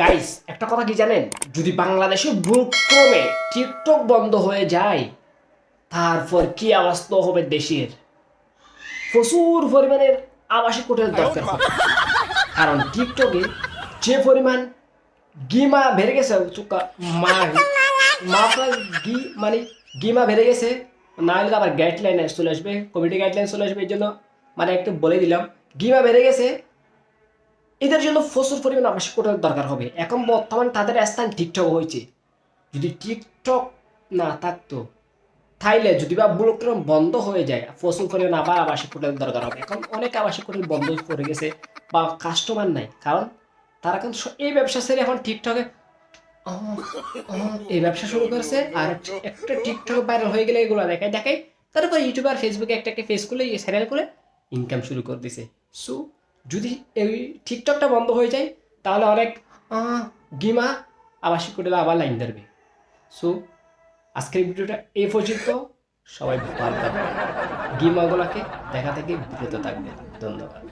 Guys একটা কথা কি জানেন, যদি বাংলাদেশে ভুলক্রমে টিকটক বন্ধ হয়ে যায় তারপর কি অবস্থা হবে দেশের। প্রচুর পরিমাণের আবাসিক হোটেল দরকার হবে, কারণ টিকটকে যে পরিমাণ গিমা বেড়ে গেছে, মা মা প্লাস গি মানে গিমা বেড়ে গেছে। না হলে তো আবার গাইডলাইন চলে আসবে, কমিটি গাইডলাইন চলে আসবে। এই জন্য মানে একটু বলে দিলাম, গিমা বেড়ে গেছে, এদের জন্য প্রচুর পরিমাণ আবাসিক হোটেল দরকার হবে। এখন বর্তমান তাদের স্থান টিকটক হয়েছে। যদি টিকটক না থাকতো তাইলে যদি বা ব্লকগ্রাম বন্ধ হয়ে যায়, প্রচুর পরিমাণ আবার আবাসিক হোটেল দরকার হবে। এখন অনেক আবাসিক হোটেল বন্ধ করে গেছে বা কাস্টমার নাই, কারণ তারা এখন এই ব্যবসা ছেড়ে এখন টিকটকে এই ব্যবসা শুরু করেছে। আর একটা টিকটক ভাইরাল হয়ে গেলে এগুলো দেখায় দেখায় তারপর ইউটিউব আর ফেসবুকে একটা একটা ফেস খুলে চ্যানেল করে ইনকাম শুরু করে দিছে। সো যদি এই টিকটকটা বন্ধ হয়ে যায় তাহলে অনেক গিমা আবাসিক হোটেলে আবার লাইন ধরবে। সো আজকের ভিডিওটা এই পর্যন্ত। সবাই ভালো থাকবে, গিমাগুলোকে দেখা থেকে বিরত থাকবে। ধন্যবাদ।